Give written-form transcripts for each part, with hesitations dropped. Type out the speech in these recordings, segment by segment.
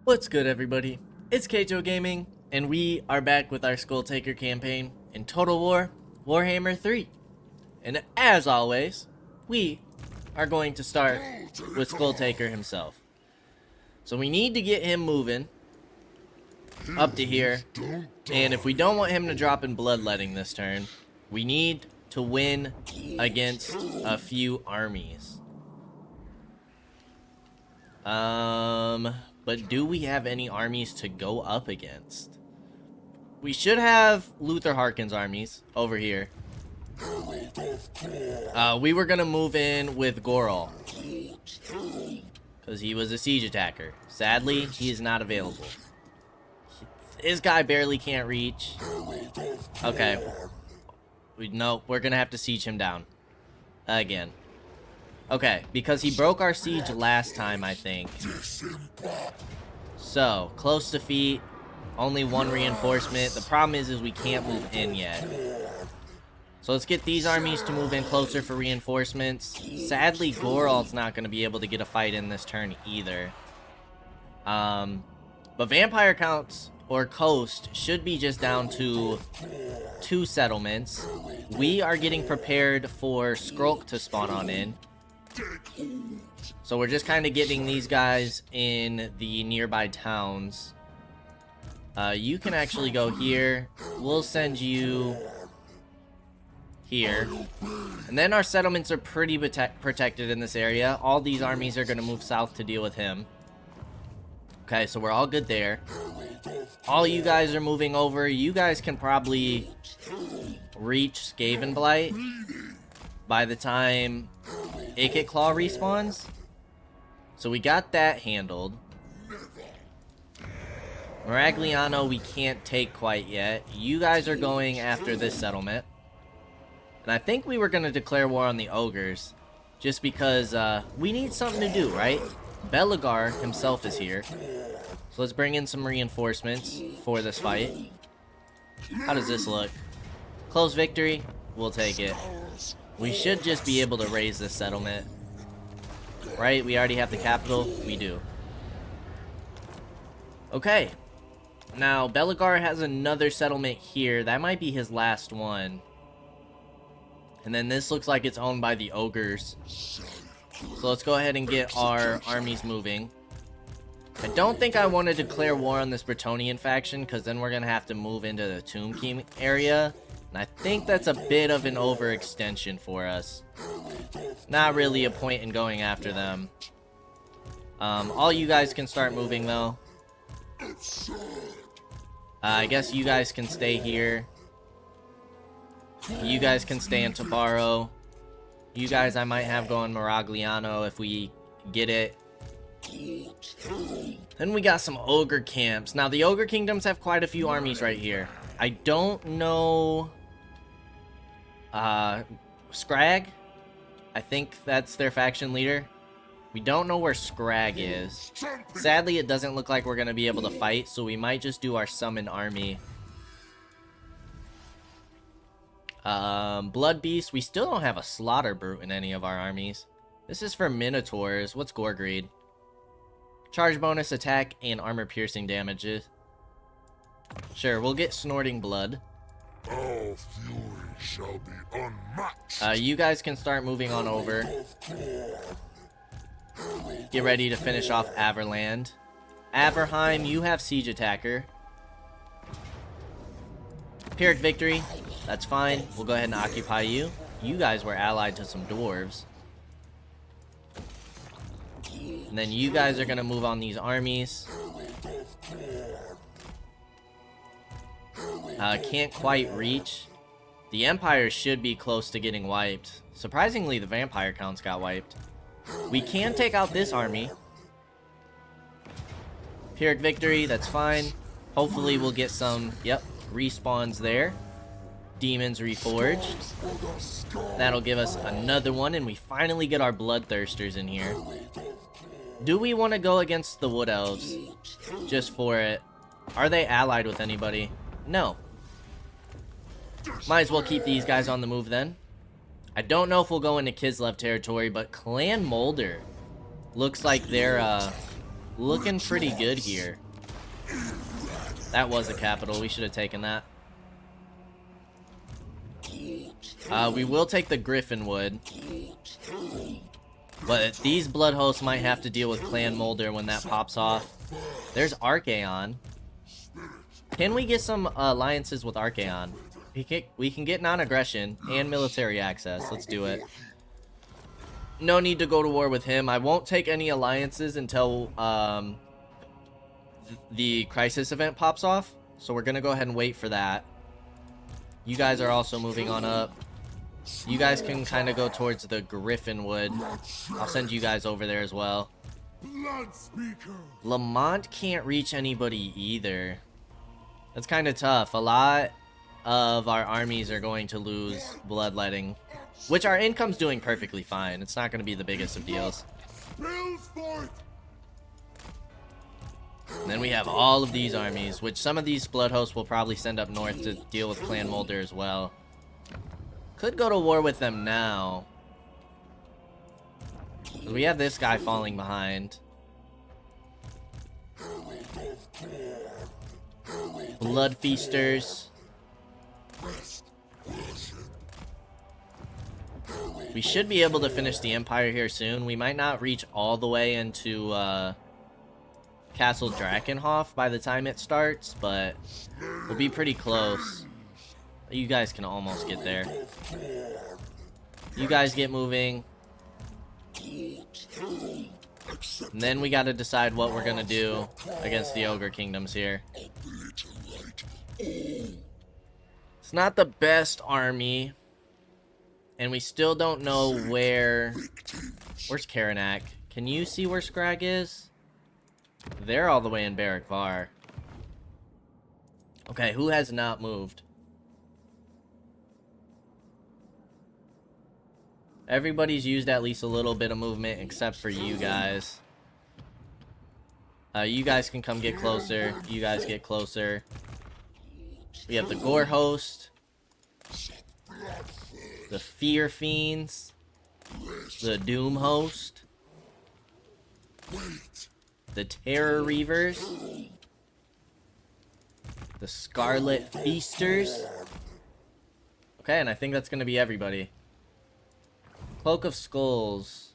What's good, everybody? It's Kaige-O Gaming, and we are back with our Skulltaker campaign in Total War Warhammer 3. And as always, we are going to start with Skulltaker himself. So we need to get him moving up to here, and if we don't want him to drop in bloodletting this turn, we need to win against a few armies. But do we have any armies to go up against? We should have Luther Harkin's armies over here. We were gonna move in with Goral because he was a siege attacker. Sadly, he is not available. This guy barely can't reach. Okay. No, we're gonna have to siege him down again. Okay, because he broke our siege last time, I think. So, close defeat, only one reinforcement. The problem is we can't move in yet. So let's get these armies to move in closer for reinforcements. Sadly, Goral's not going to be able to get a fight in this turn either. But vampire counts, or coast, should be just down to 2 settlements. We are getting prepared for Skrulk to spawn on in. So we're just kind of getting these guys in the nearby towns. You can actually go here. We'll send you here. And then our settlements are pretty protected in this area. All these armies are going to move south to deal with him. Okay, so we're all good there. All you guys are moving over. You guys can probably reach Skaven Blight by the time Akit Claw respawns. So we got that handled. Maragliano we can't take quite yet. You guys are going after this settlement. And I think we were going to declare war on the ogres. Just because we need something to do, right? Belagar himself is here. So let's bring in some reinforcements for this fight. How does this look? Close victory. We'll take it. We should just be able to raise this settlement. Right? We already have the capital. We do. Okay. Now, Belagar has another settlement here. That might be his last one. And then this looks like it's owned by the ogres. So let's go ahead and get our armies moving. I don't think I want to declare war on this Bretonnian faction, because then we're going to have to move into the Tomb King area. And I think that's a bit of an overextension for us. Not really a point in going after them. All you guys can start moving, though. I guess you guys can stay here. You guys can stay in Tabaro. You guys I might have going Maragliano if we get it. Then we got some ogre camps. Now, the ogre kingdoms have quite a few armies right here. I don't know... Scrag? I think that's their faction leader. We don't know where Scrag is. Sadly, it doesn't look like we're going to be able to fight, so we might just do our summon army. Blood Beast. We still don't have a Slaughter Brute in any of our armies. This is for Minotaurs. What's Gore Greed? Charge bonus, attack, and armor piercing damages. Sure, we'll get Snorting Blood. All fury shall be unmatched. You guys can start moving on over. Get ready to finish off Averland. Averheim, you have Siege Attacker. Pyrrhic Victory, that's fine. We'll go ahead and occupy you. You guys were allied to some dwarves. And then you guys are going to move on these armies. Can't quite reach. The Empire should be close to getting wiped. Surprisingly, the vampire counts got wiped. We can take out this army. Pyrrhic Victory, that's fine. Hopefully we'll get some, yep, respawns there. Demons Reforged. That'll give us another one, and we finally get our Bloodthirsters in here. Do we want to go against the Wood Elves? Just for it. Are they allied with anybody? No. Might as well keep these guys on the move then. I don't know if we'll go into Kislev territory, but Clan Molder looks like they're looking pretty good here. That was a capital. We should have taken that. We will take the Griffin Wood. But these blood hosts might have to deal with Clan Molder when that pops off. There's Archaon. Can we get some alliances with Archaon? We can get non-aggression and military access. Let's do it. No need to go to war with him. I won't take any alliances until the crisis event pops off. So we're going to go ahead and wait for that. You guys are also moving on up. You guys can kind of go towards the Griffin Wood. I'll send you guys over there as well. Lamont can't reach anybody either. That's kind of tough. A lot of our armies are going to lose bloodletting, which our income's doing perfectly fine. It's not going to be the biggest of deals. And then we have all of these armies, which some of these blood hosts will probably send up north to deal with Clan Molder as well. Could go to war with them now. We have this guy falling behind. Blood Feasters. We should be able to finish the Empire here soon. We might not reach all the way into Castle Drakenhof by the time it starts, but we'll be pretty close. You guys can almost get there. You guys get moving. And then we got to decide what we're going to do against the Ogre Kingdoms here. It's not the best army. And we still don't know where... Where's Karanak? Can you see where Scrag is? They're all the way in Barrack Var. Okay, who has not moved? Everybody's used at least a little bit of movement except for you guys. You guys can come get closer. You guys get closer. We have the Gore Host. The Fear Fiends. The Doom Host. The Terror Reavers. The Scarlet Feasters. Okay, and I think that's going to be everybody. Cloak of Skulls.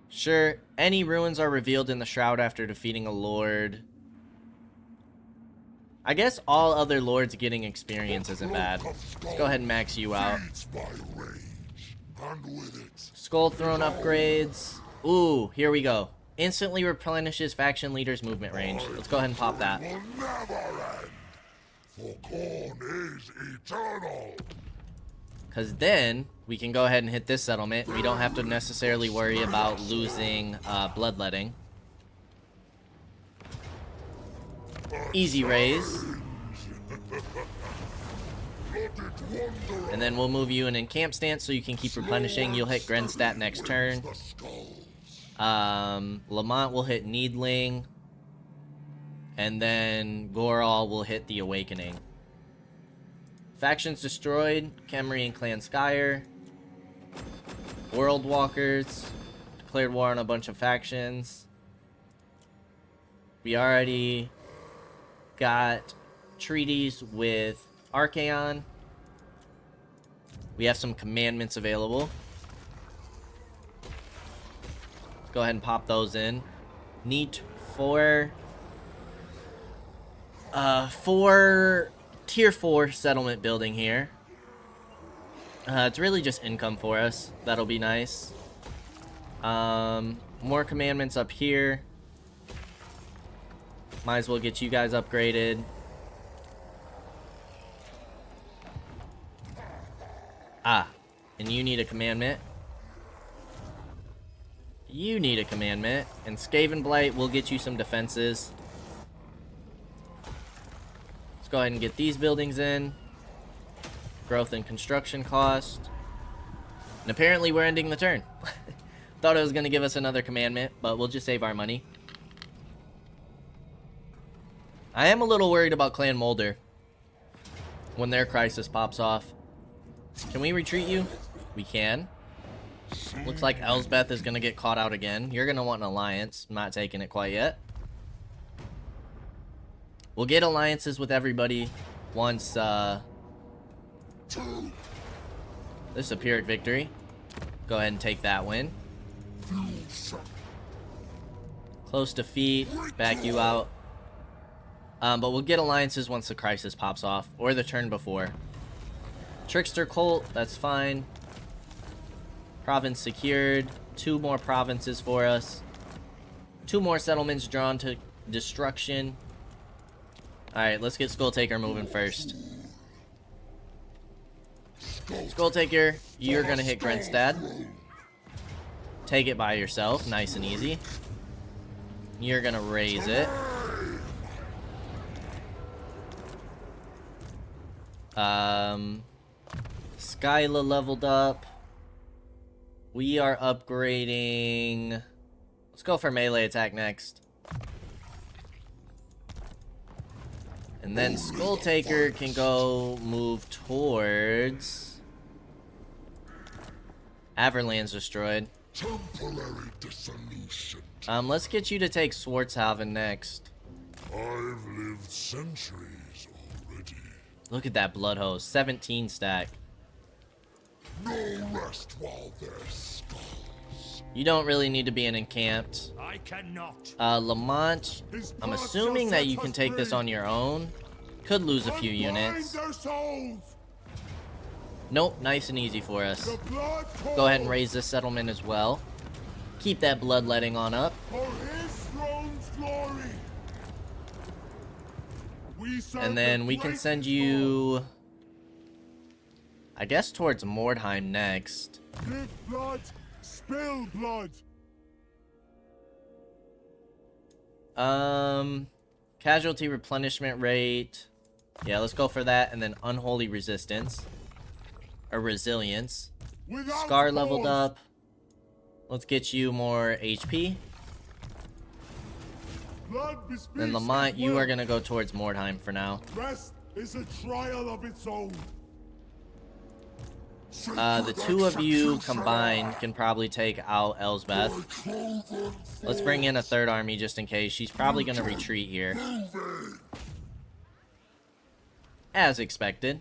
Sure, any ruins are revealed in the Shroud after defeating a lord. I guess all other lords getting experience isn't bad. Let's go ahead and max you out. Skull Throne upgrades. Ooh, here we go. Instantly replenishes faction leader's movement range. Let's go ahead and pop that. For corn is eternal. Because then we can go ahead and hit this settlement. We don't have to necessarily worry about losing bloodletting. Easy raise. And then we'll move you in camp stance so you can keep replenishing. You'll hit Grenstat next turn. Lamont will hit Needling. And then Goral will hit the Awakening. Factions destroyed. Khemri and Clan Skyer. World Walkers. Declared war on a bunch of factions. We already got treaties with Archaon. We have some commandments available. Let's go ahead and pop those in. Need for tier 4 settlement building here. It's really just income for us. That'll be nice. More commandments up here. Might as well get you guys upgraded. Ah, and you need a commandment. You need a commandment. And Skaven Blight will get you some defenses. Let's go ahead and get these buildings in. Growth and construction cost. And apparently we're ending the turn. Thought it was going to give us another commandment, but we'll just save our money. I am a little worried about Clan Molder when their crisis pops off. Can we retreat you? We can. Looks like Elsbeth is gonna get caught out again. You're gonna want an alliance. I'm not taking it quite yet. We'll get alliances with everybody once this is a Pyrrhic victory. Go ahead and take that win. Close defeat. Back you out. But we'll get alliances once the crisis pops off, or the turn before. Trickster Cult, that's fine. Province secured. 2 more provinces for us. 2 more settlements drawn to destruction. Alright, let's get Skulltaker moving first. Skulltaker, you're gonna hit Grenstad. Take it by yourself, nice and easy. You're gonna raise it. Skyla leveled up. We are upgrading. Let's go for melee attack next. And then Skulltaker can go move towards Averland's destroyed. Temporary dissolution. Let's get you to take Swartzhaven next. I've lived centuries already. Look at that blood hose, 17 stack. No rest while there's skulls. You don't really need to be in encamped. I cannot. Lamont, I'm assuming that you can take this on your own. Could lose a few units. Nope, nice and easy for us. Go ahead and raise this settlement as well. Keep that bloodletting on up. For his throne's glory. And then we can send you, I guess, towards Mordheim next. Give blood, spill blood. Casualty replenishment rate. Yeah, let's go for that. And then Unholy Resistance. Or Resilience. Scar leveled up. Let's get you more HP. Then Lamont, you are gonna go towards Mordheim for now. Rest is a trial of its own. The 2 of you combined can probably take out Elsbeth. Let's bring in a 3rd army just in case. She's probably gonna retreat here. As expected.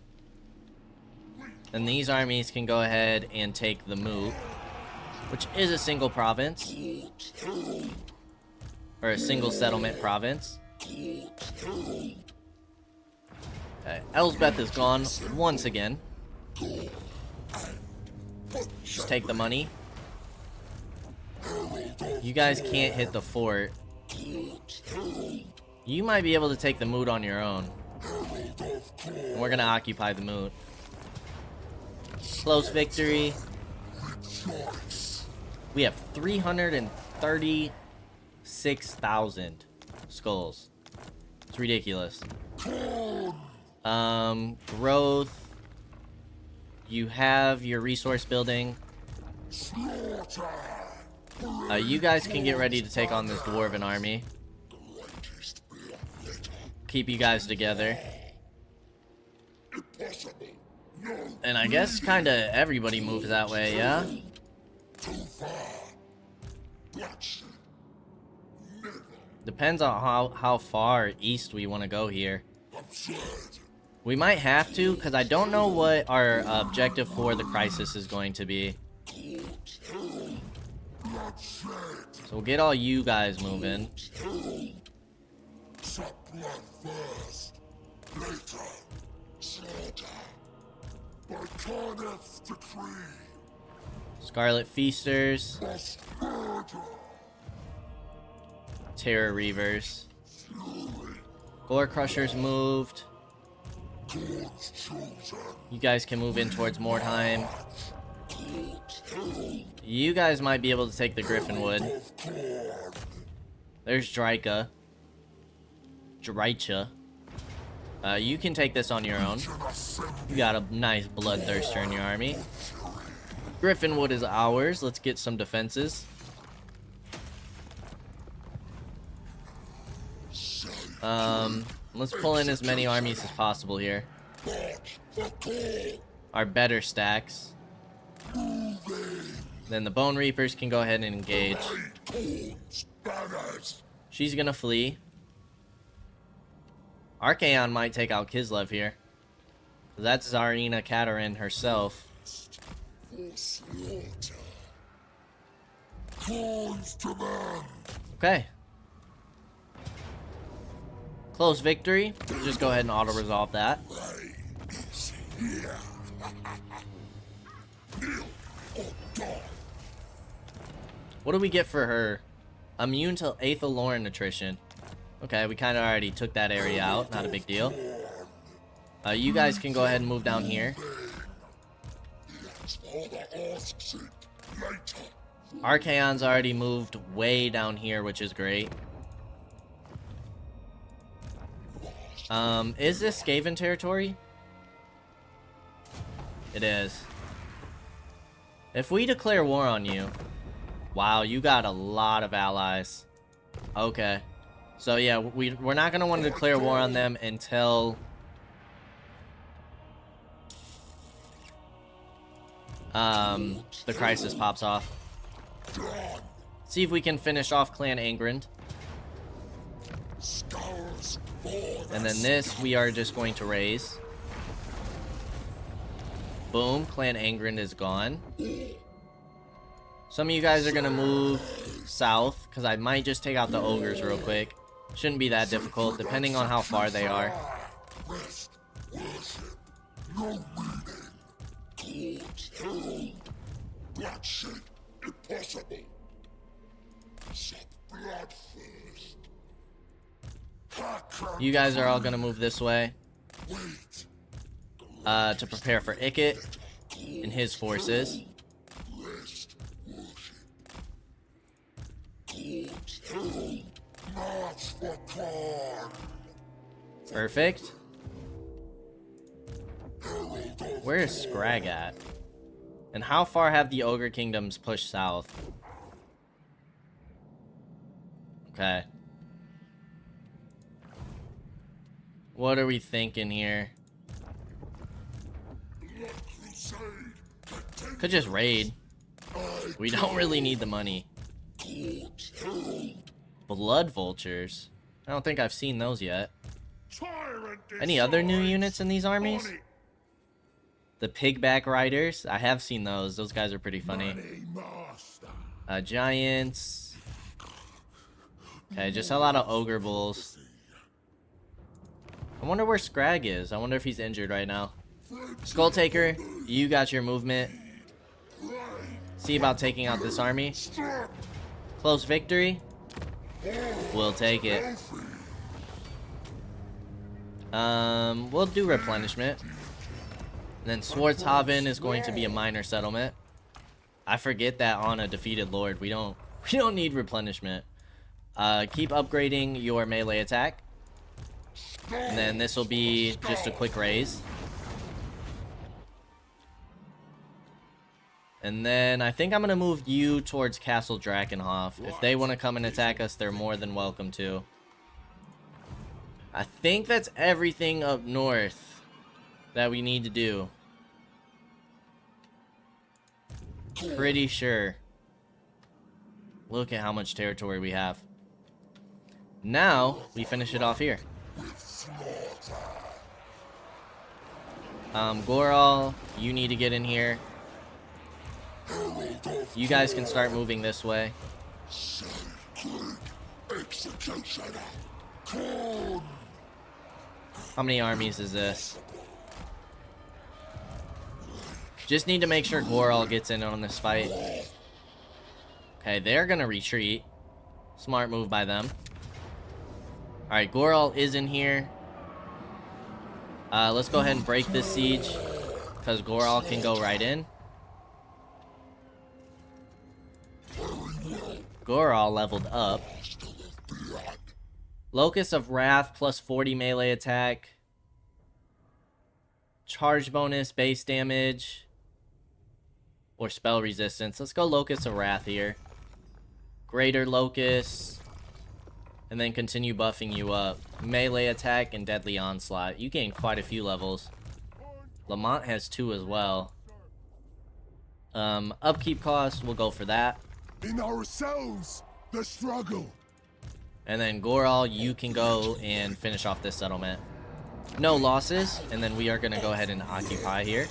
And these armies can go ahead and take the Moot, which is a single province. Or a single settlement province. Okay, Elsbeth is gone once again. Just take the money. You guys can't hit the fort. You might be able to take the Moot on your own. And we're gonna occupy the Moot. Close victory. We have 336,000 skulls. It's ridiculous. Growth. You have your resource building. You guys can get ready to take on this dwarven army. Keep you guys together. And I guess kind of everybody moves that way, yeah? Depends on how far east we want to go here. We might have to, because I don't know what our objective for the crisis is going to be. So we'll get all you guys moving. Scarlet Feasters. Terror Reavers. Gore Crushers moved. You guys can move in towards Mordheim. You guys might be able to take the Griffinwood. There's Drycha. You can take this on your own. You got a nice bloodthirster in your army. Griffinwood is ours. Let's get some defenses. Let's pull in as many armies as possible here. Our better stacks. Then the Bone Reapers can go ahead and engage. She's gonna flee. Archaon might take out Kislev here. That's Tsarina Katerin herself. Okay. Close victory. Just go ahead and auto-resolve that. What do we get for her? Immune to Aethaloran attrition. Okay, we kind of already took that area out. Not a big deal. You guys can go ahead and move down here. Archaon's already moved way down here, which is great. Is this Skaven territory? It is. If we declare war on you... Wow, you got a lot of allies. Okay. So yeah, we're not going to want to declare war on them until... the crisis pops off. See if we can finish off Clan Angrand. And then this, we are just going to raise. Boom, Clan Angrand is gone. Some of you guys are going to move south, because I might just take out the ogres real quick. Shouldn't be that difficult, depending on how far they are. You guys are all going to move this way. To prepare for Ikit and his forces. Perfect. Where is Scrag at? And how far have the Ogre Kingdoms pushed south? Okay. What are we thinking here? Could just raid. We don't really need the money. Blood Vultures. I don't think I've seen those yet. Any other new units in these armies? The Pigback Riders. I have seen those. Those guys are pretty funny. Giants. Okay, just a lot of Ogre Bulls. I wonder where Scrag is. I wonder if he's injured right now. Skulltaker, you got your movement. See about taking out this army. Close victory. We'll take it. We'll do replenishment. And then Swartzhaven is going to be a minor settlement. I forget that on a defeated lord, we don't need replenishment. Keep upgrading your melee attack. And then this will be just a quick raise. And then I think I'm going to move you towards Castle Drakenhof. If they want to come and attack us, they're more than welcome to. I think that's everything up north that we need to do. Pretty sure. Look at how much territory we have. Now, we finish it off here. Goral, you need to get in here. You guys can start moving this way. How many armies is this? Just need to make sure Goral gets in on this fight. Okay, they're gonna retreat. Smart move by them. Alright, Goral is in here. Let's go ahead and break this siege, because Goral can go right in. Goral leveled up. Locust of Wrath plus 40 melee attack. Charge bonus, base damage. Or spell resistance. Let's go Locust of Wrath here. Greater Locust. And then continue buffing you up. Melee attack and deadly onslaught. You gain quite a few levels. Lamont has 2 as well. Upkeep cost, we'll go for that. In ourselves, the struggle. And then Goral, you can go and finish off this settlement. No losses, and then we are going to go ahead and occupy here.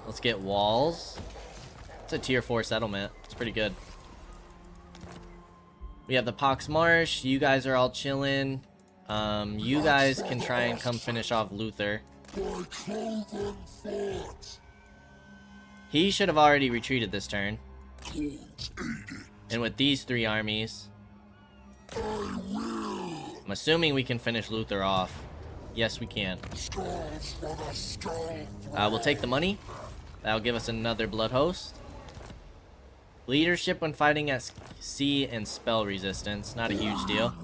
Let's get walls. It's a tier 4 settlement. It's pretty good. We have the Pox Marsh. You guys are all chilling. You guys can try and come finish off Luther. He should have already retreated this turn. And with these 3 armies, I'm assuming we can finish Luther off. Yes, we can. We'll take the money. That'll give us another Blood Host. Leadership when fighting at sea and spell resistance. Not a huge deal.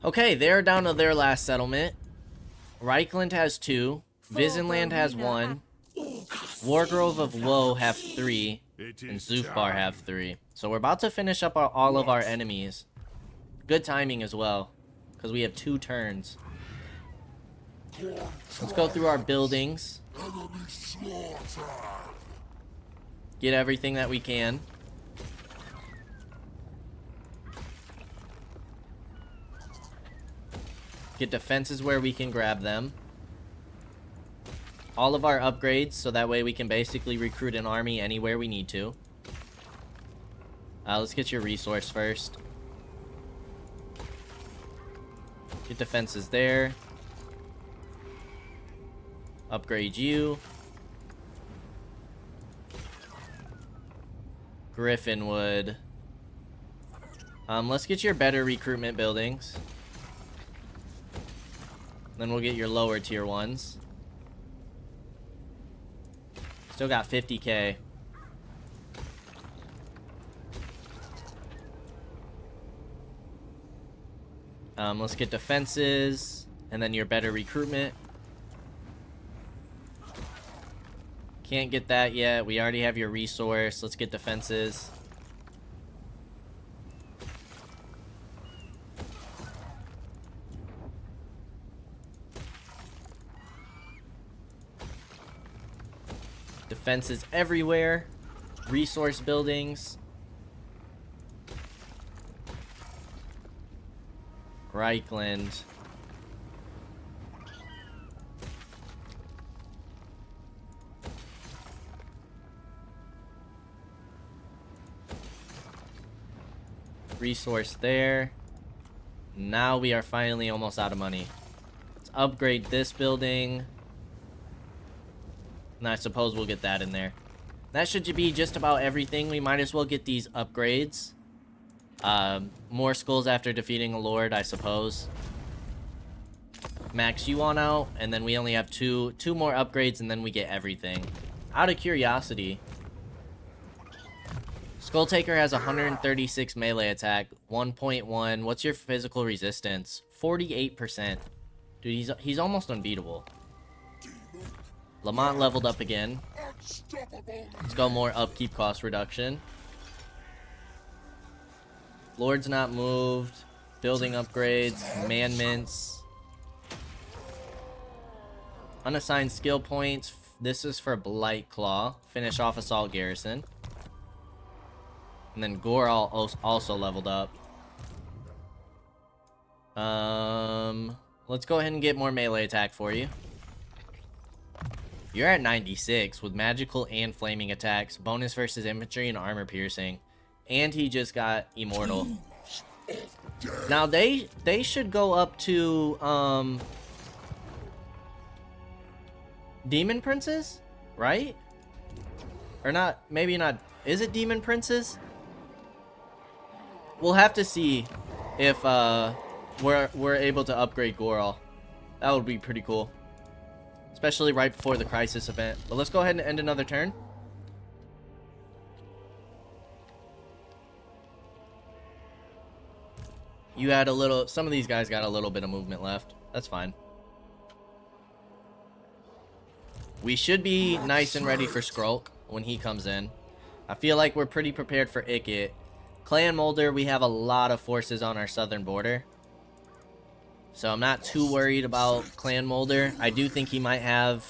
Okay, they're down to their last settlement. Reichland has 2. Visenland has 1. Wargrove of Woe have 3. And Zufbar have 3. So we're about to finish up all of our enemies. Good timing as well, because we have 2 turns. Let's go through our buildings. Get everything that we can. Get defenses where we can grab them. All of our upgrades, so that way we can basically recruit an army anywhere we need to. Let's get your resource first. Get defenses there. Upgrade you. Griffinwood. Let's get your better recruitment buildings. Then we'll get your lower tier ones. Still got 50k. Let's get defenses, and then your better recruitment. Can't get that yet. We already have your resource. Let's get defenses. Defenses everywhere. Resource buildings. Reichland. Resource there. Now we are finally almost out of money. Let's upgrade this building. And I suppose we'll get that in there. That should be just about everything. We might as well get these upgrades. More skulls after defeating a lord, I suppose. Max you on out, and then we only have two more upgrades, and then we get everything. Out of curiosity, Skulltaker has 136 melee attack, 1.1. What's your physical resistance? 48%. Dude, he's almost unbeatable. Lamont leveled up again. Let's go more upkeep cost reduction. Lord's not moved. Building upgrades. Man-mints. Unassigned skill points. This is for Blight Claw. Finish off Assault Garrison. And then Goral also leveled up. Let's go ahead and get more melee attack for you. You're at 96 with magical and flaming attacks, bonus versus infantry and armor piercing. And he just got immortal. Now they should go up to Demon Princes, right? Or not, maybe not. Is it Demon Princes? We'll have to see if we're able to upgrade Goral. That would be pretty cool. Especially right before the crisis event. But let's go ahead and end another turn. You had a little... Some of these guys got a little bit of movement left. That's fine. We should be nice and ready for Skrulk when he comes in. I feel like we're pretty prepared for Ikit. Clan Molder, we have a lot of forces on our southern border. So I'm not too worried about Clan Molder. I do think he might have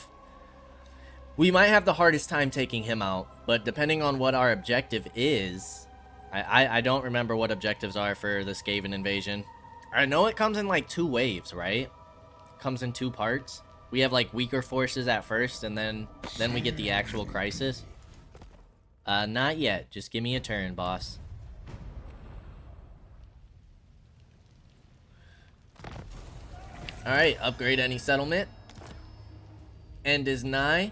We might have the hardest time taking him out, but depending on what our objective is, I don't remember what objectives are for the Skaven invasion. I know it comes in like 2 waves, right? Comes in 2 parts. We have like weaker forces at first, and then we get the actual crisis. Not yet. Just give me a turn, boss. Alright, upgrade any settlement. End is nigh.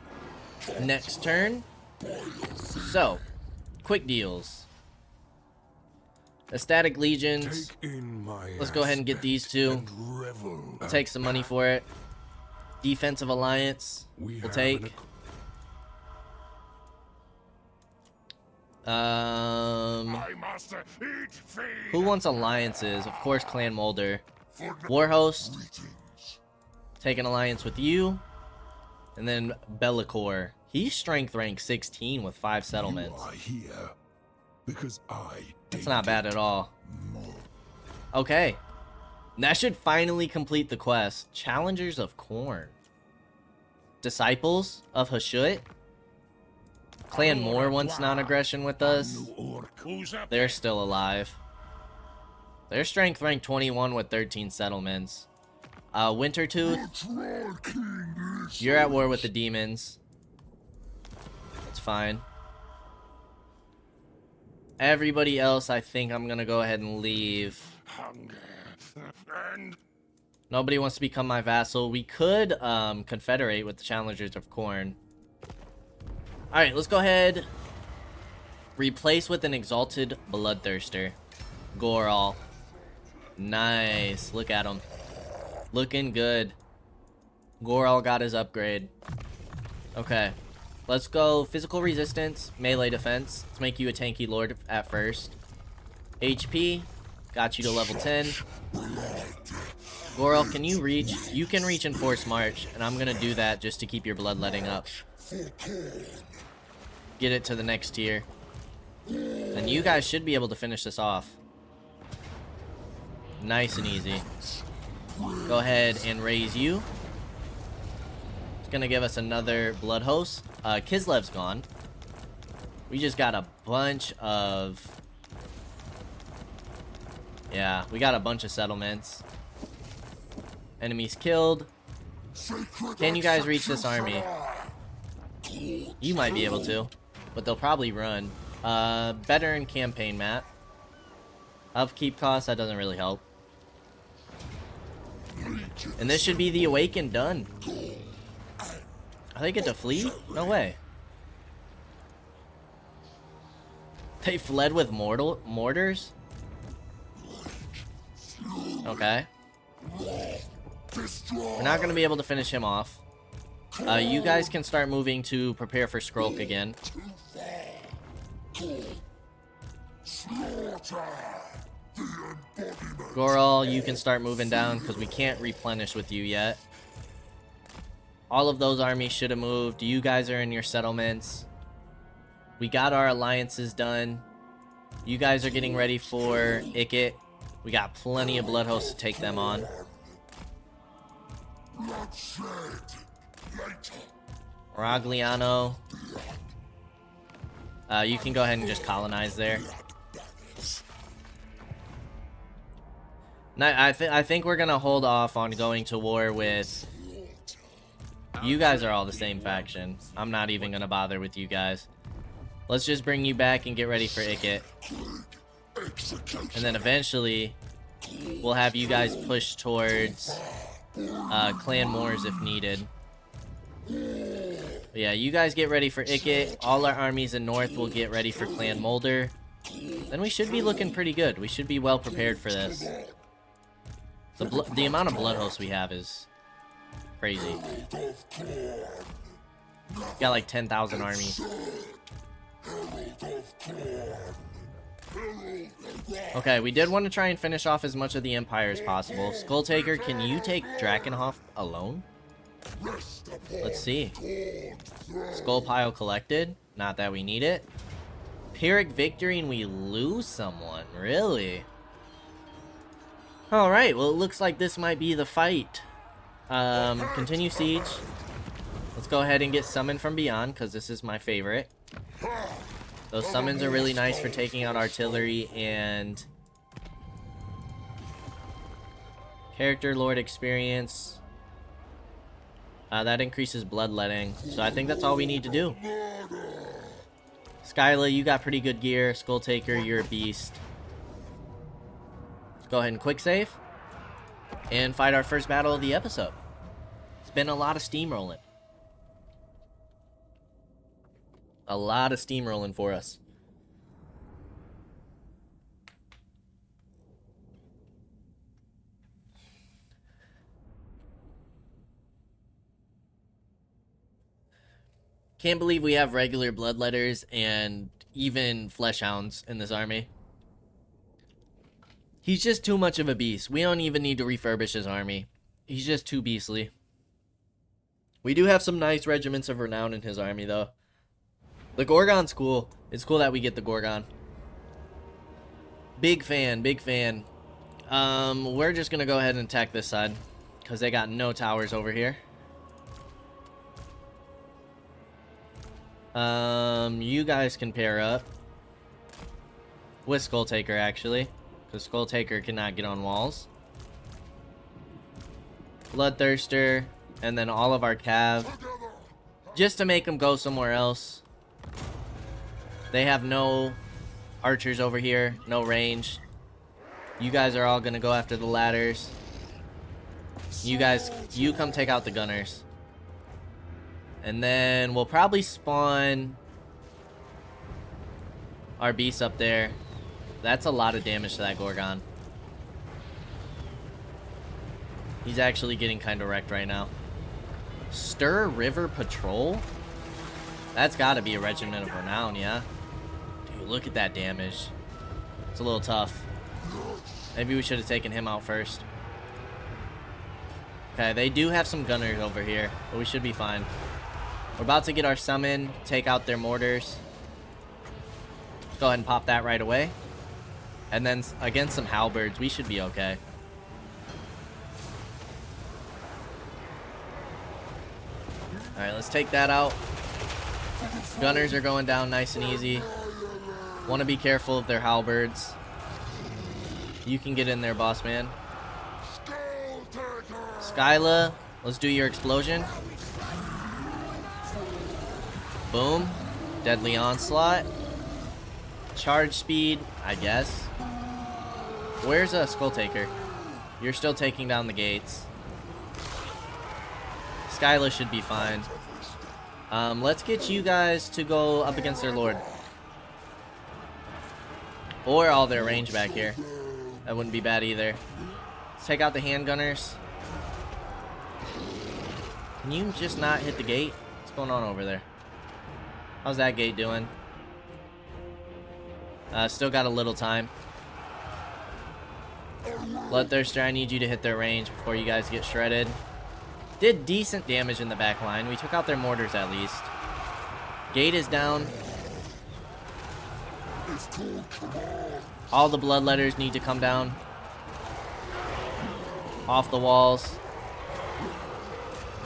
Next turn. So, quick deals. Ecstatic Legions. Let's go ahead and get these 2. We'll take some money for it. Defensive Alliance. We'll take. Who wants alliances? Of course, Clan Molder. Warhost. Take an alliance with you. And then Bellicor. He's strength rank 16 with 5 settlements. That's not bad at all. Okay. That should finally complete the quest. Challengers of Khorne. Disciples of Hashut. Clan Moore wants non-aggression with us. They're still alive. They're strength rank 21 with 13 settlements. Wintertooth. You're at war with the demons. That's fine. Everybody else, I think I'm gonna go ahead and leave. Nobody wants to become my vassal. We could confederate with the Challengers of Khorne. Alright, let's go ahead. Replace with an Exalted Bloodthirster. Goral. Nice. Look at him. Looking good. Goral got his upgrade. Okay. Let's go physical resistance, melee defense. Let's make you a tanky lord at first. HP. Got you to level 10. Goral, can you reach? You can reach in Force March, and I'm gonna do that just to keep your bloodletting up. Get it to the next tier. And you guys should be able to finish this off. Nice and easy. Go ahead and raise you. It's gonna give us another blood host. Kislev's gone. We just got a bunch of... Yeah, we got a bunch of settlements. Enemies killed. Can you guys reach this army? You might be able to, but they'll probably run. Better in campaign map. Upkeep cost, that doesn't really help. And this should be the Awakened done. Are they get to flee? No way. They fled with mortars? Okay. We're not going to be able to finish him off. You guys can start moving to prepare for Skrulk again. Goral, you can start moving down because we can't replenish with you yet. All of those armies should have moved. You guys are in your settlements. We got our alliances done. You guys are getting ready for Ikit. We got plenty of blood hosts to take them on. Ragliano. You can go ahead and just colonize there. Now, I think we're gonna hold off on going to war with... You guys are all the same faction. I'm not even gonna bother with you guys. Let's just bring you back and get ready for Ikit. And then eventually, we'll have you guys push towards Clan Moors if needed. But yeah, you guys get ready for Ikit. All our armies in North will get ready for Clan Molder. Then we should be looking pretty good. We should be well prepared for this. The amount of blood hosts we have is crazy. Got like 10,000 armies. Okay, we did want to try and finish off as much of the Empire as possible. Skulltaker, can you take Drakenhof alone? Let's see. Skull pile collected. Not that we need it. Pyrrhic victory and we lose someone. Really? Alright, well it looks like this might be the fight. Continue siege. Let's go ahead and get Summon from Beyond, because this is my favorite. Those summons are really nice for taking out artillery and character lord experience. That increases bloodletting, so I think that's all we need to do. Skyla, you got pretty good gear. Skulltaker, you're a beast. Let's go ahead and quick save and fight our first battle of the episode. It's been a lot of steamrolling. A lot of steamrolling for us. Can't believe we have regular bloodletters and even fleshhounds in this army. He's just too much of a beast. We don't even need to refurbish his army. He's just too beastly. We do have some nice regiments of renown in his army, though. The Gorgon's cool. It's cool that we get the Gorgon. Big fan, big fan. We're just gonna go ahead and attack this side, because they got no towers over here. You guys can pair up with Skulltaker, actually, because Skulltaker cannot get on walls. Bloodthirster, and then all of our cav, just to make them go somewhere else. They have no archers over here, no range. You guys are all gonna go after the ladders. You guys, you come take out the gunners. And then we'll probably spawn our beast up there. That's a lot of damage to that Gorgon. He's actually getting kind of wrecked right now. Stir River Patrol? That's gotta be a regiment of renown, yeah? Dude, look at that damage. It's a little tough. Maybe we should have taken him out first. Okay, they do have some gunners over here, but we should be fine. We're about to get our summon, take out their mortars. Let's go ahead and pop that right away. And then against some halberds, we should be okay. Alright, let's take that out. Gunners are going down nice and easy. Want to be careful of their halberds. You can get in there, boss man. Skyla, let's do your explosion. Boom. Deadly onslaught. Charge speed, I guess. Where's a Skulltaker? You're still taking down the gates. Skyla should be fine. Let's get you guys to go up against their lord. Or all their range back here. That wouldn't be bad either. Let's take out the handgunners. Can you just not hit the gate? What's going on over there? How's that gate doing? Still got a little time. Bloodthirster, I need you to hit their range before you guys get shredded. Did decent damage in the back line. We took out their mortars at least. Gate is down. All the bloodletters need to come down. Off the walls.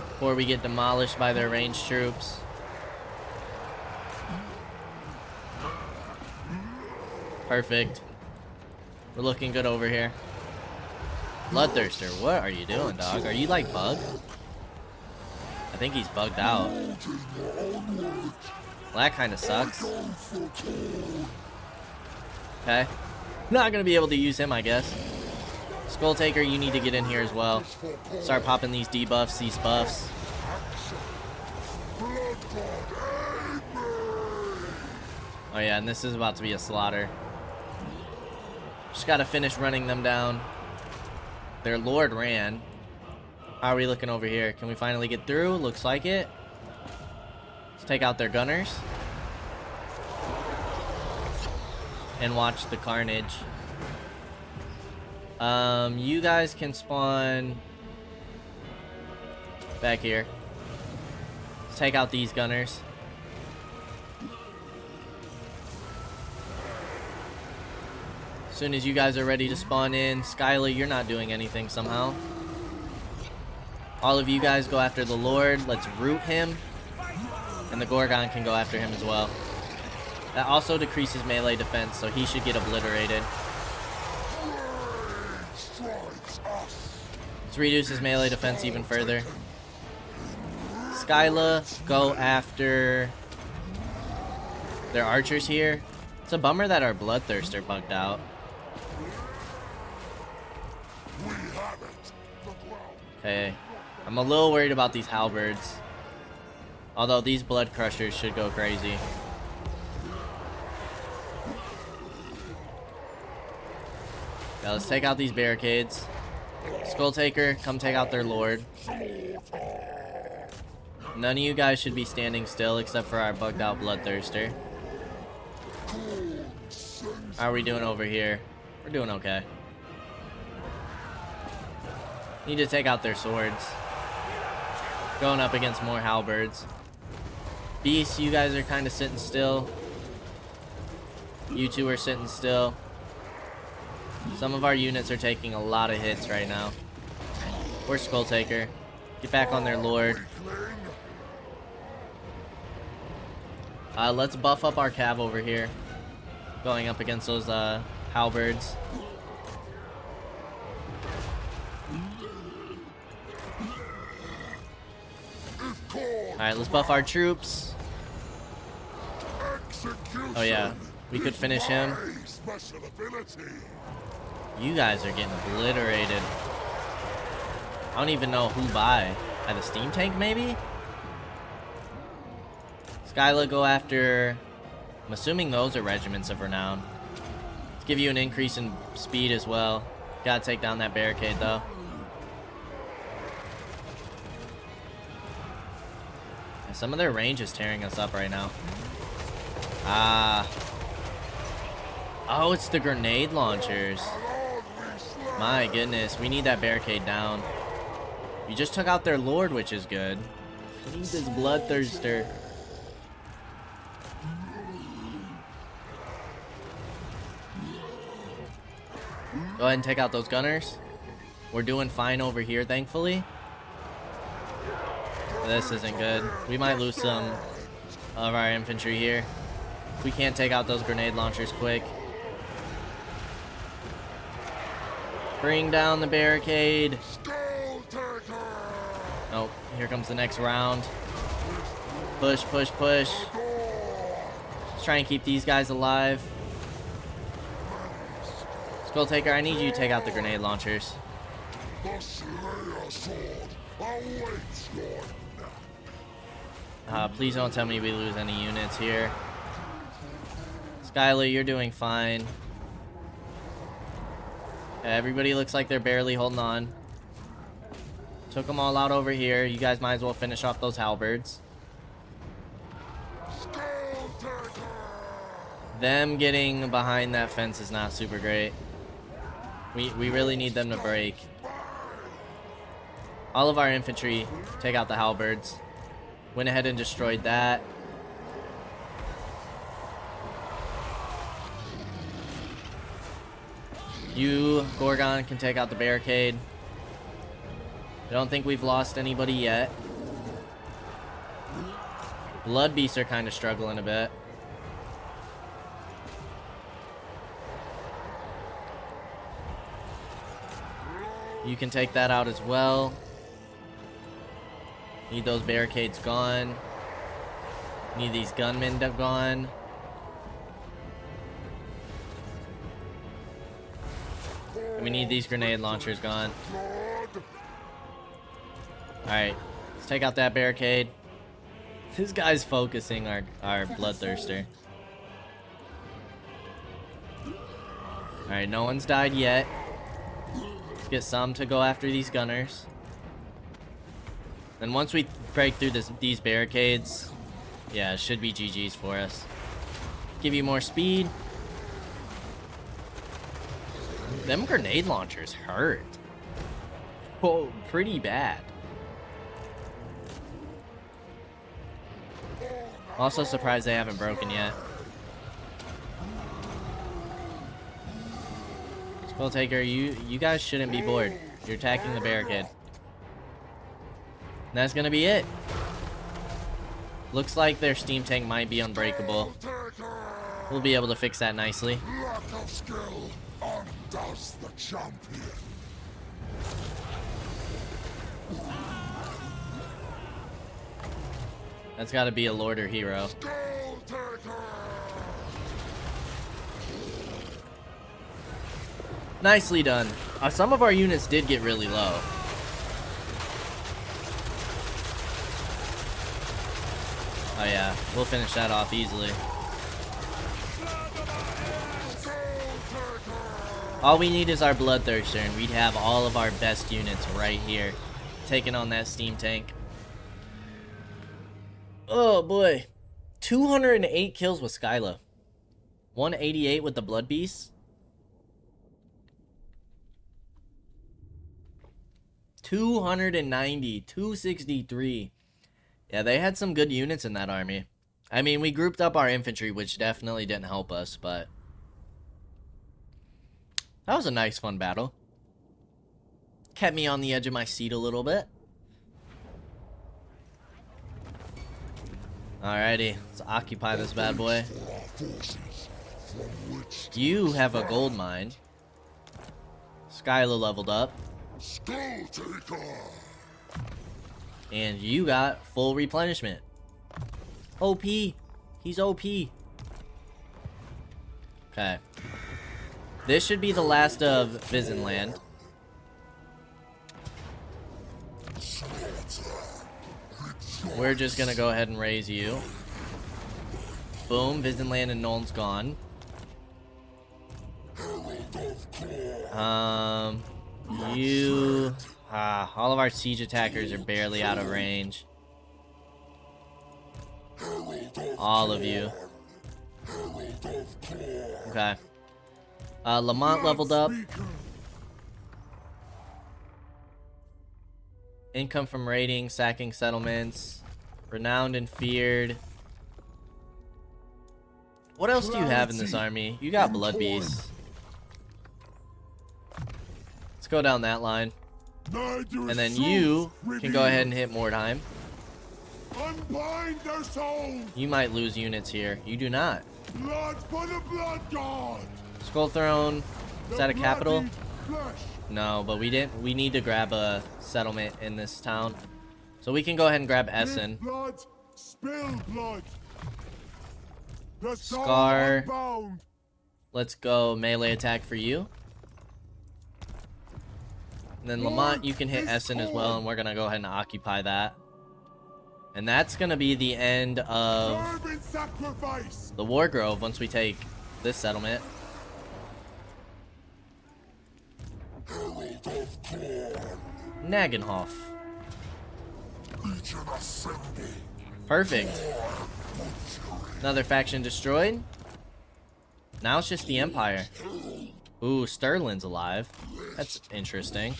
Before we get demolished by their ranged troops. Perfect. We're looking good over here. Bloodthirster, what are you doing, dog? Are you like bugged? I think he's bugged out. Well, that kind of sucks. Okay. Not gonna be able to use him, I guess. Skulltaker, you need to get in here as well. Start popping these debuffs, these buffs. Oh yeah, and this is about to be a slaughter. Just gotta finish running them down. Their lord ran. How are we looking over here? Can we finally get through? Looks like it. Let's take out their gunners. And watch the carnage. You guys can spawn back here. Let's take out these gunners. As soon as you guys are ready to spawn in, Skyla, you're not doing anything somehow. All of you guys go after the Lord. Let's root him. And the Gorgon can go after him as well. That also decreases melee defense, so he should get obliterated. Let's reduce his melee defense even further. Skyla, go after their archers here. It's a bummer that our Bloodthirster bugged out. Okay, I'm a little worried about these halberds. Although these blood crushers should go crazy. Yeah, let's take out these barricades. Skulltaker, come take out their lord. None of you guys should be standing still except for our bugged out Bloodthirster. How are we doing over here? We're doing okay. Need to take out their swords. Going up against more halberds. Beasts, you guys are kind of sitting still. You two are sitting still. Some of our units are taking a lot of hits right now. Where's Skulltaker? Get back on their lord. Let's buff up our cav over here. Going up against those halberds. Alright, let's buff our troops. Oh yeah, we could finish him. You guys are getting obliterated. I don't even know who by. By the steam tank, maybe? Skyla, go after... I'm assuming those are regiments of renown. Let's give you an increase in speed as well. Gotta take down that barricade, though. Yeah, some of their range is tearing us up right now. Ah. Oh, it's the grenade launchers. My goodness, we need that barricade down. You just took out their lord, which is good. We need this Bloodthirster. Go ahead and take out those gunners. We're doing fine over here, thankfully. This isn't good. We might lose some of our infantry here. If we can't take out those grenade launchers quick. Bring down the barricade. Oh, here comes the next round. Push, push, push. Let's try and keep these guys alive. Skulltaker, I need you to take out the grenade launchers. Please don't tell me we lose any units here. Skylar, you're doing fine. Everybody looks like they're barely holding on. Took them all out over here. You guys might as well finish off those halberds. Them getting behind that fence is not super great. We really need them to break. All of our infantry take out the halberds. Went ahead and destroyed that. You, Gorgon, can take out the barricade. I don't think we've lost anybody yet. Blood Beasts are kind of struggling a bit. You can take that out as well. Need those barricades gone. Need these gunmen gone. We need these grenade launchers gone. Alright, let's take out that barricade. This guy's focusing our Bloodthirster. Alright, no one's died yet. Let's get some to go after these gunners. Then once we break through these barricades, yeah, it should be GG's for us. Give you more speed. Them grenade launchers hurt. Oh, pretty bad. Also surprised they haven't broken yet. Skulltaker, you guys shouldn't be bored. You're attacking the barricade. And that's gonna be it. Looks like their steam tank might be unbreakable. We'll be able to fix that nicely. Lack of skill undoes the champion. That's got to be a lord or hero. Skulltaker! Nicely done. Some of our units did get really low. Oh yeah, we'll finish that off easily. All we need is our Bloodthirster, and we'd have all of our best units right here, taking on that steam tank. Oh boy. 208 kills with Skyla. 188 with the Blood Beast. 290, 263. Yeah, they had some good units in that army. I mean, we grouped up our infantry, which definitely didn't help us, but that was a nice, fun battle. Kept me on the edge of my seat a little bit. Alrighty, let's occupy this bad boy. You have a gold mine. Skyla leveled up. Skulltaker! And you got full replenishment. OP. He's OP. Okay. This should be the last of Visenland. We're just gonna go ahead and raise you. Boom, Visenland and Nuln's gone. All of our siege attackers are barely out of range. All of you. Okay. Lamont leveled up. Income from raiding, sacking settlements. Renowned and feared. What else do you have in this army? You got Blood Beasts. Let's go down that line. And then you can go ahead and hit Mordheim. Unbind their souls! You might lose units here. You do not. Blood for the blood god! Skull Throne. Is that a capital? Flesh. No, but we didn't. We need to grab a settlement in this town. So we can go ahead and grab Essen. Blood, spill blood. The soul Scar. unbound. Let's go melee attack for you. And then Lamont, you can hit Essen as well, and we're going to go ahead and occupy that. And that's going to be the end of Servant sacrifice. the Wargrove once we take this settlement. Nagenhof. Perfect. Another faction destroyed. Now it's just the Empire. Ooh, Sterling's alive. That's interesting.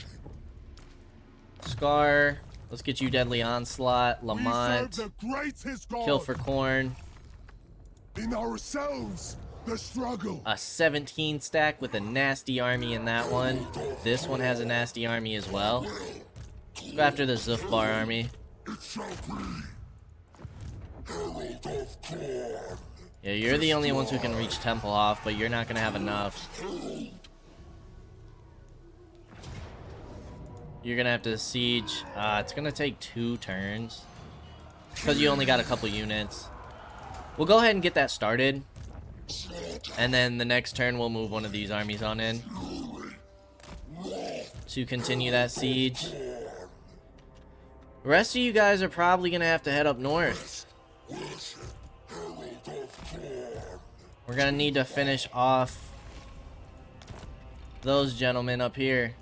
Scar. Let's get you Deadly Onslaught. Lamont. Kill for Corn. In ourselves, the struggle. A 17 stack with a nasty army in that one. This one has a nasty army as well. Let's go after the Zufbar army. Yeah, you're the only ones who can reach Temple off, but you're not going to have enough. You're going to have to siege. It's going to take 2 turns. Because you only got a couple units. We'll go ahead and get that started. And then the next turn, we'll move one of these armies on in. To continue that siege. The rest of you guys are probably going to have to head up north. We're going to need to finish off those gentlemen up here.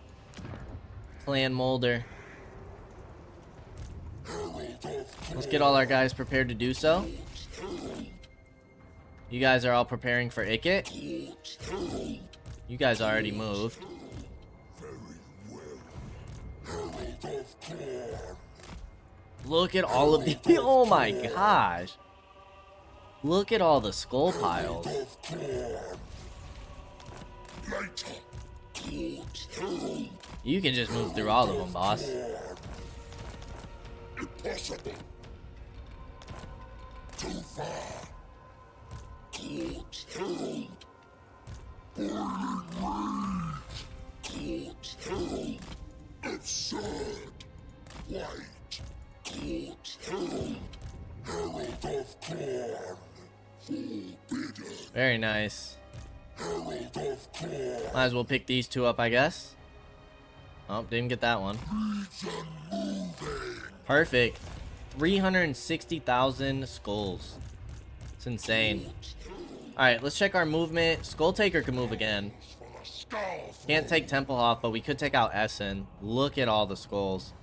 Clan Mulder. Let's get all our guys prepared to do so. You guys are all preparing for Ikit. You guys already moved. Look at all of the... Oh my gosh. Look at all the skull piles. You can just move through all of them, boss. Court's herald. Boiling rage. Court's herald. Absurd. White. Court's herald. Herald of corn. Forbidden. Very nice. Herald of corn. Might as well pick these two up, I guess. Oh, didn't get that one. Region moving. Perfect. 360,000 skulls. It's insane. Alright, let's check our movement. Skulltaker can move again. For the skull. Can't take Temple off, but we could take out Essen. Look at all the skulls.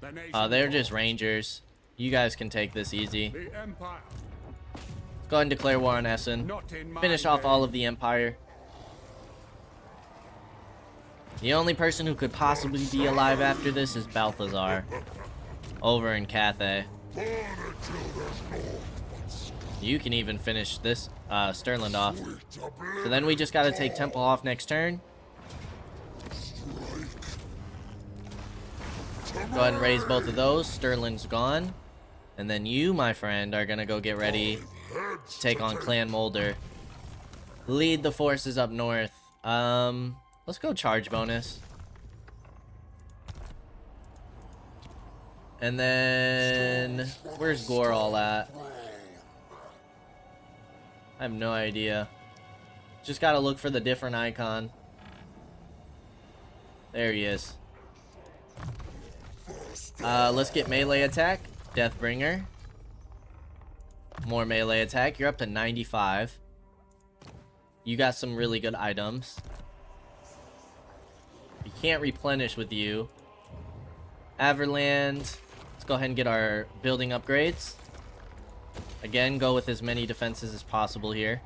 They're just rangers. You guys can take this easy. The Empire. Let's go ahead and declare war on Essen. Not in my Finish off day. all of the Empire. The only person who could possibly be alive after this is Balthazar. Over in Cathay. Burn until there's no but skull. You can even finish this Stirland off. With So then we just gotta take Temple off next turn. Go ahead and raise both of those. Stirland's gone. And then you, my friend, are gonna go get ready to take on Clan Molder. Lead the forces up north. Let's go charge bonus. And then where's Gorall at? I have no idea. Just gotta look for the different icon. There he is. Let's get melee attack. Deathbringer. More melee attack. You're up to 95. You got some really good items. You can't replenish with you. Averland. Let's go ahead and get our building upgrades. Again, go with as many defenses as possible here.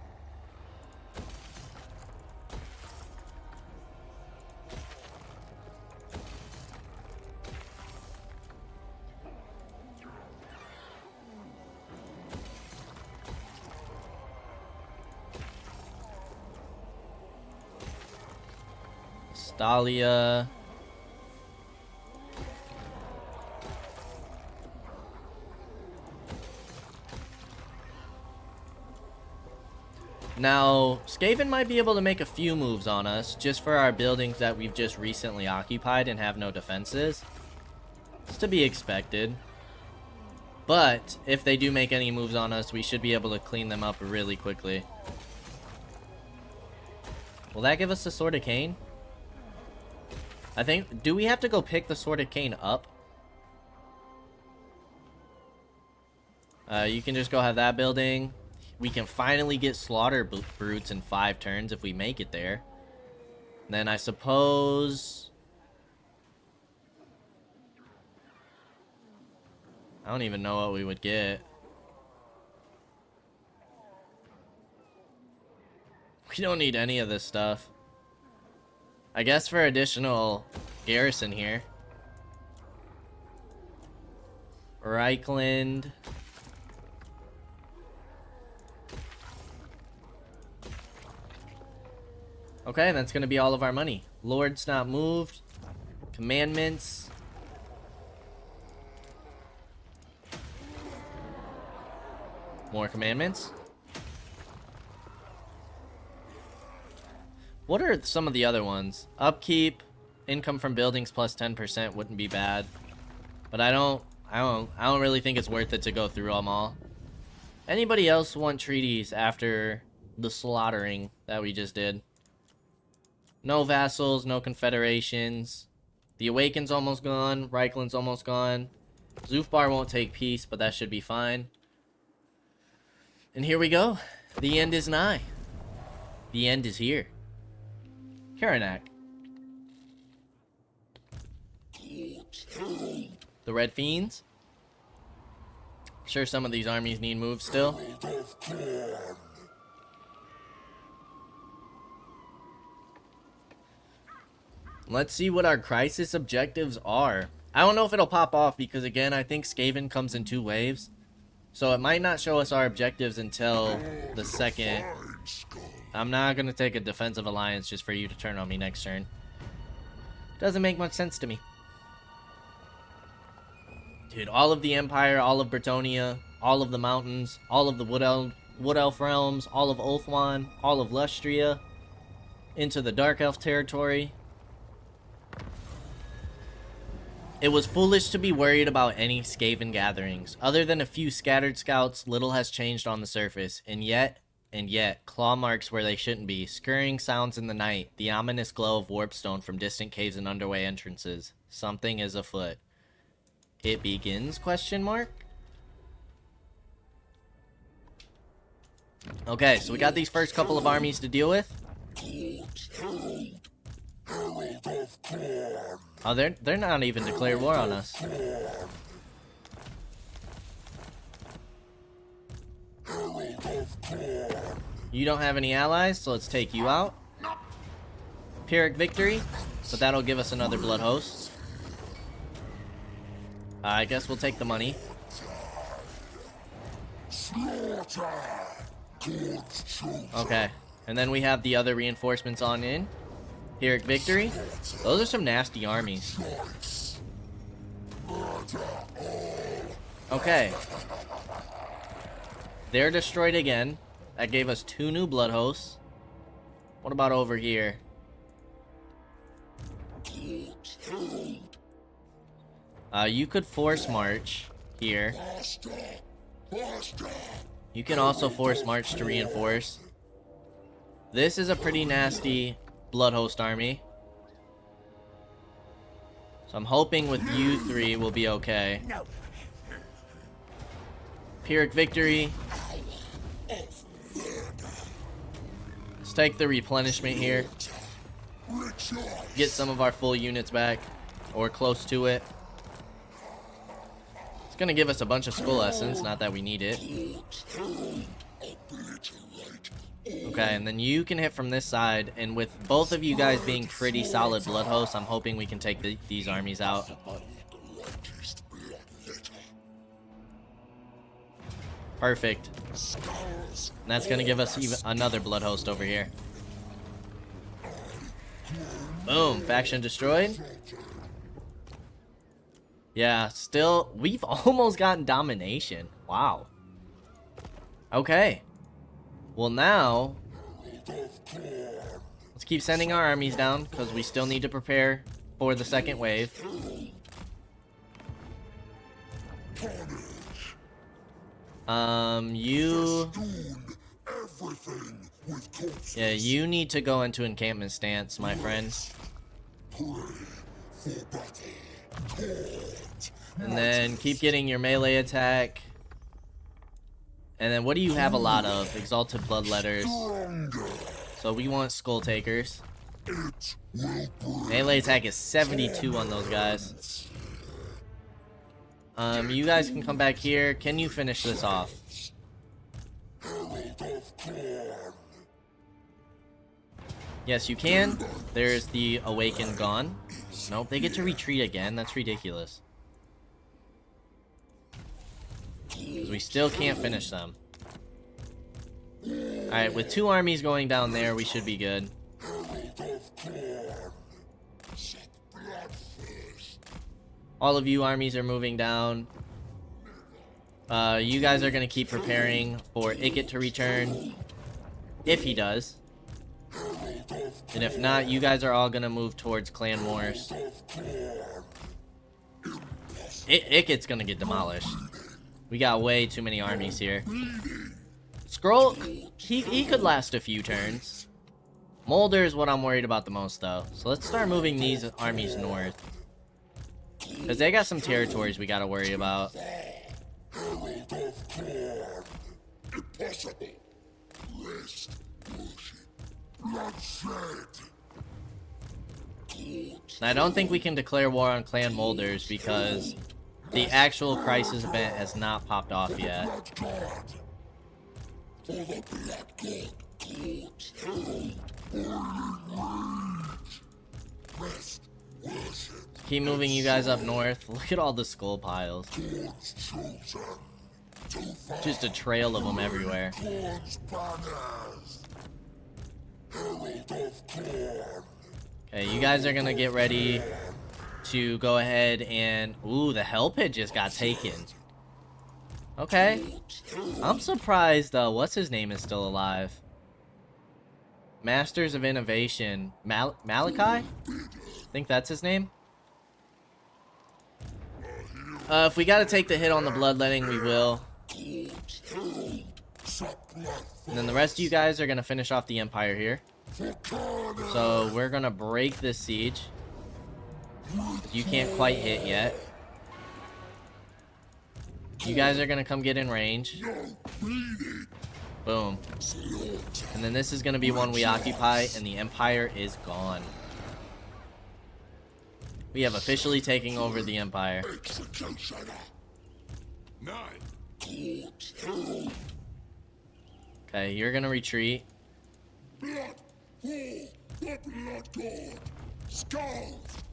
Stalia. Now, Skaven might be able to make a few moves on us just for our buildings that we've just recently occupied and have no defenses. It's to be expected. But if they do make any moves on us, we should be able to clean them up really quickly. Will that give us the Sword of Cain? I think, do we have to go pick the Sword of Cain up? You can just go have that building. We can finally get Slaughter Brutes in 5 turns if we make it there. Then I suppose... I don't even know what we would get. We don't need any of this stuff. I guess for additional garrison here. Reichland. Okay, that's gonna be all of our money. Lord's not moved. Commandments. More commandments. What are some of the other ones? Upkeep, income from buildings plus 10% wouldn't be bad. But I don't really think it's worth it to go through them all. Anybody else want treaties after the slaughtering that we just did? No vassals, no confederations. The Awaken's almost gone. Reichland's almost gone. Zufbar won't take peace, but that should be fine. And here we go. The end is nigh. The end is here. Karanak. The Red Fiends. Sure, some of these armies need moves still. Let's see what our crisis objectives are. I don't know if it'll pop off because, again, I think Skaven comes in 2 waves. So it might not show us our objectives until the second. I'm not going to take a defensive alliance just for you to turn on me next turn. Doesn't make much sense to me. Dude, all of the Empire, all of Bretonnia, all of the mountains, all of the Wood Elf realms, all of Ulthuan, all of Lustria, into the Dark Elf territory. It was foolish to be worried about any Skaven gatherings. Other than a few scattered scouts, little has changed on the surface, and yet, claw marks where they shouldn't be, scurrying sounds in the night, the ominous glow of warpstone from distant caves and underway entrances. Something is afoot. It begins, question mark? Okay, so we got these first couple of armies to deal with. Oh, they're not even declared war on us. You don't have any allies, so let's take you out. Pyrrhic victory, but that'll give us another blood host. I guess we'll take the money. Okay, and then we have the other reinforcements on in. Pyrrhic victory. Those are some nasty armies. Okay. They're destroyed again. That gave us 2 new blood hosts. What about over here? You could force march here. You can also force march to reinforce. This is a pretty nasty blood host army. So I'm hoping with you 3 we'll be okay. Pyrrhic victory. Let's take the replenishment here. Get some of our full units back, or close to it. It's gonna give us a bunch of skull essence, not that we need it. Okay, and then you can hit from this side, and with both of you guys being pretty solid blood hosts, I'm hoping we can take these armies out. Perfect. And that's gonna give us even another blood host over here. Boom, faction destroyed. Yeah, still, we've almost gotten domination. Wow. Okay. Well, now, let's keep sending our armies down, because we still need to prepare for the second wave. Yeah, you need to go into encampment stance, my friend. And then keep getting your melee attack. And then what do you have a lot of? Exalted Bloodletters. So we want Skulltakers. Melee attack is 72 on those guys. You guys can come back here. Can you finish this off? Yes, you can. There's the Awakened gone. Nope, they get to retreat again. That's ridiculous. Because we still can't finish them. Alright, with 2 armies going down there, we should be good. All of you armies are moving down. You guys are going to keep preparing for Ikit to return. If he does. And if not, you guys are all going to move towards Clan Wars. Ikit's going to get demolished. We got way too many armies here. Scroll, he could last a few turns. Molder is what I'm worried about the most, though. So let's start moving these armies north. Because they got some territories we got to worry about. I don't think we can declare war on Clan Molders because the actual Crisis event has not popped off yet. Keep moving you guys up north. Look at all the skull piles. Just a trail of them everywhere. Okay, you guys are gonna get ready to go ahead and... Ooh, the Hell Pit just got taken. Okay. I'm surprised, what's his name is still alive. Masters of Innovation. Malachi? I think that's his name. If we gotta take the hit on the bloodletting, we will. And then the rest of you guys are gonna finish off the Empire here. So we're gonna break this siege. You can't quite hit yet. You guys are gonna come get in range. Boom. And then this is gonna be one we occupy, and the Empire is gone. We have officially taken over the Empire. Okay, you're gonna retreat. Let's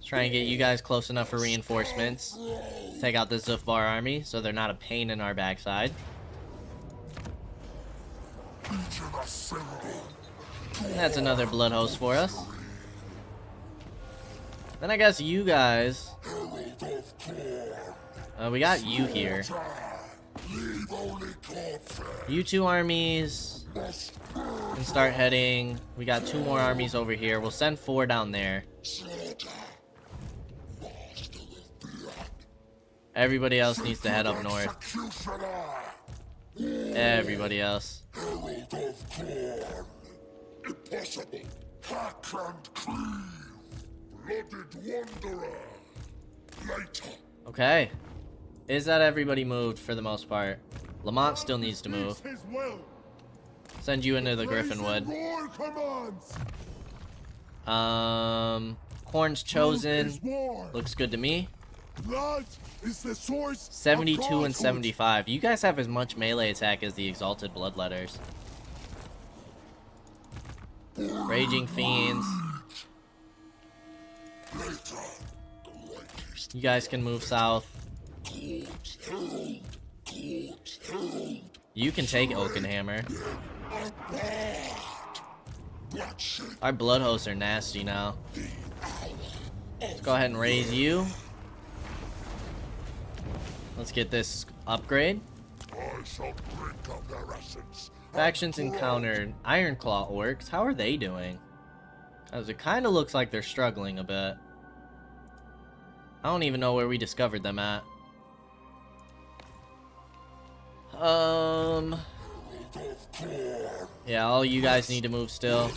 try and get you guys close enough for reinforcements. Take out the Zufbar army so they're not a pain in our backside. And that's another blood host for us. Then I guess you guys. We got you here. You two armies can start heading. We got 2 more armies over here. We'll send 4 down there. Everybody else needs to head up north. Everybody else. Impossible. Hack and cleave. Blooded wanderer. Later. Okay. Is that everybody moved for the most part? Lamont still needs to move. Send you into the Griffinwood. Corn's chosen. Looks good to me. 72 and 75. You guys have as much melee attack as the Exalted Bloodletters. Raging Fiends. You guys can move south. You can take Oakenhammer. Our blood hosts are nasty now. Let's go ahead and raise you. Let's get this upgrade. Factions encountered. Ironclaw orcs. How are they doing? Because it kind of looks like they're struggling a bit. I don't even know where we discovered them at. Yeah, all you guys need to move still.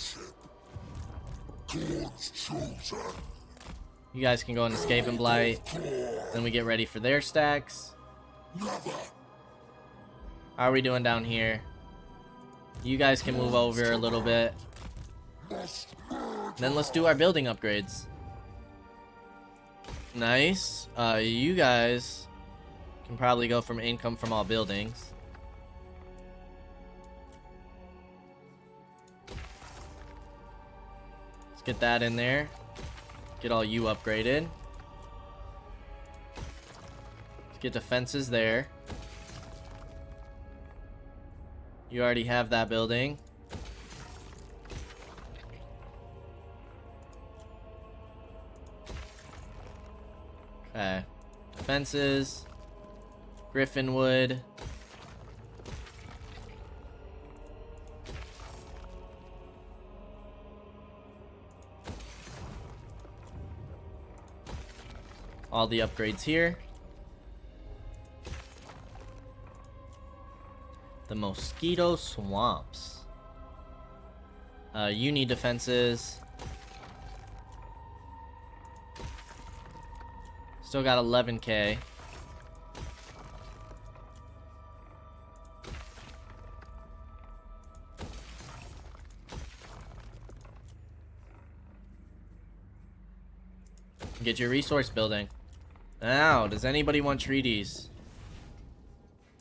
You guys can go into Skaven Blight. Then we get ready for their stacks. How are we doing down here? You guys can move over a little bit. Then let's do our building upgrades. Nice. You guys can probably go from income from all buildings. Let's get that in there. Get all you upgraded. Let's get defenses there. You already have that building. Okay. Defenses. Griffinwood. All the upgrades here. The Mosquito Swamps. You need defenses. Still got 11k. Get your resource building. Now, does anybody want treaties?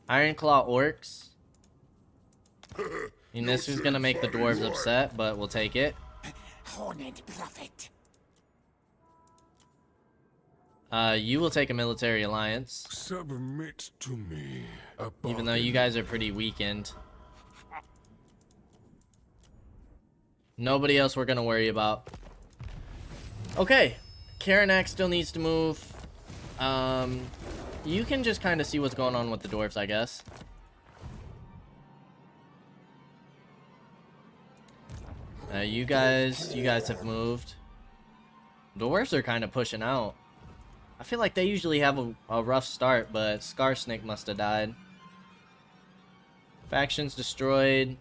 Ironclaw orcs. And this is gonna make the dwarves upset, but we'll take it. Horned prophet. You will take a military alliance. Submit to me. Even though you guys are pretty weakened. Nobody else we're gonna worry about. Okay. Karanak still needs to move. You can just kind of see what's going on with the dwarves, I guess. You guys have moved. Dwarves are kind of pushing out. I feel like they usually have a rough start, but Skarsnik must have died. Factions destroyed.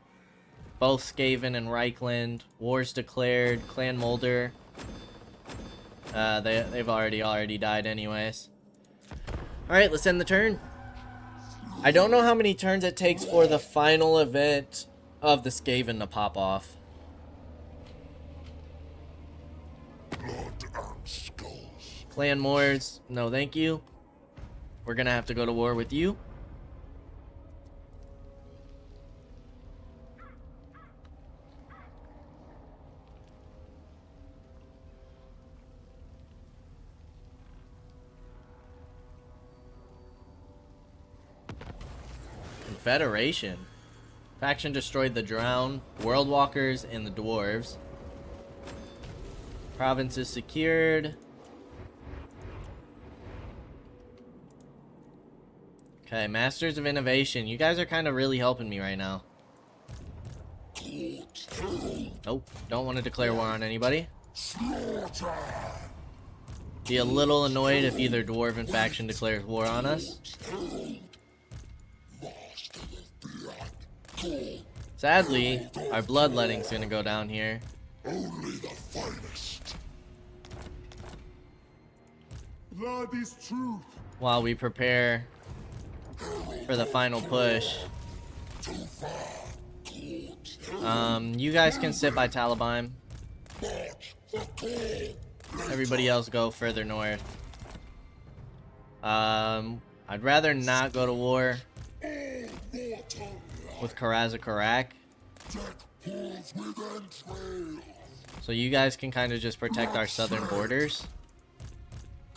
Both Skaven and Reichland. Wars declared. Clan Mulder. They've already died anyways. Alright, let's end the turn. I don't know how many turns it takes for the final event of the Skaven to pop off. Blood and skulls. Clan Moors, no thank you. We're gonna have to go to war with you. Confederation. Faction destroyed the Drown, World Walkers, and the Dwarves. Province is secured. Okay, Masters of Innovation. You guys are kind of really helping me right now. Nope, don't want to declare war on anybody. Be a little annoyed if either Dwarven faction declares war on us. Sadly, our bloodletting's gonna go down here. Only the finest. Blood is truth. While we prepare for the final push. You guys can sit by Talabheim. Everybody else go further north. I'd rather not go to war with Karazakarak. So you guys can kind of just protect our southern borders.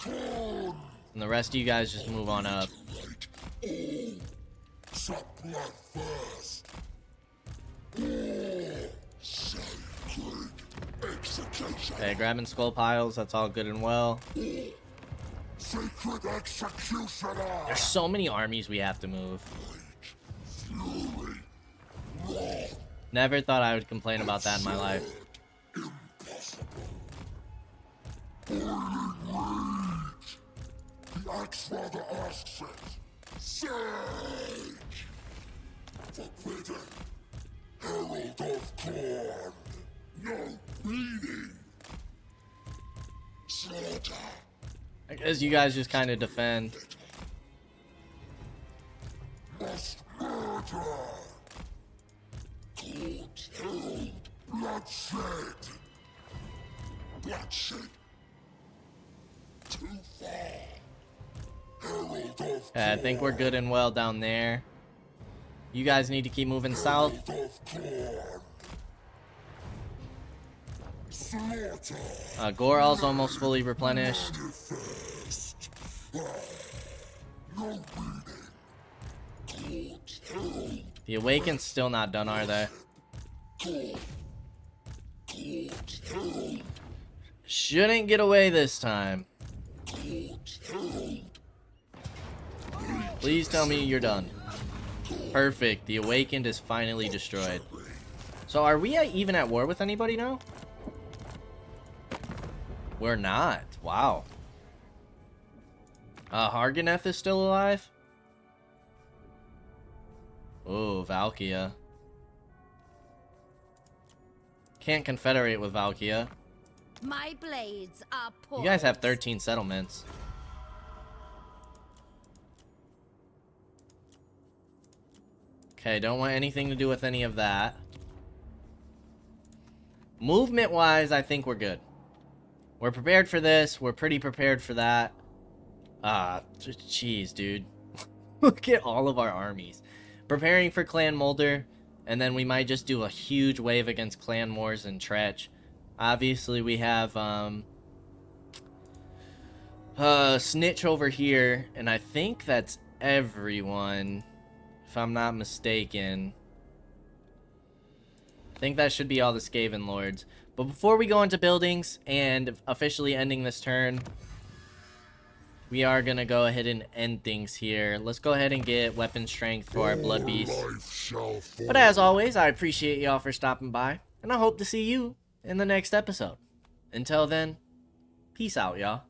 And the rest of you guys just move on up. Okay, grabbing skull piles, that's all good and well. Sacred executioner. There's so many armies we have to move. Never thought I would complain about that in my life. The Axe-Father asks it. Sage! Forbidden. Herald of Corn. No reading. Slaughter. I guess you guys just kind of defend. Must murder. Bloodshed. Bloodshed. Too far. Herald of I think we're good and well down there. You guys need to keep moving south. Goral's almost fully replenished. The Awaken's still not done, are they? Shouldn't get away this time. Please tell me you're done. Perfect. The Awakened is finally destroyed. So are we even at war with anybody now? We're not. Wow. Harganeth is still alive? Oh, Valkia. Can't confederate with Valkia. My blades are poor. You guys have 13 settlements. Okay, don't want anything to do with any of that. Movement-wise, I think we're good. We're prepared for this. We're pretty prepared for that. Jeez, dude. Look at all of our armies. Preparing for Clan Mulder, and then we might just do a huge wave against Clan Moors and Tretch. Obviously, we have Snitch over here, and I think that's everyone, if I'm not mistaken. I think that should be all the Skaven Lords. But before we go into buildings and officially ending this turn, we are gonna go ahead and end things here. Let's go ahead and get weapon strength for our blood beast. Life shall fall. But as always, I appreciate y'all for stopping by, and I hope to see you in the next episode. Until then, peace out, y'all.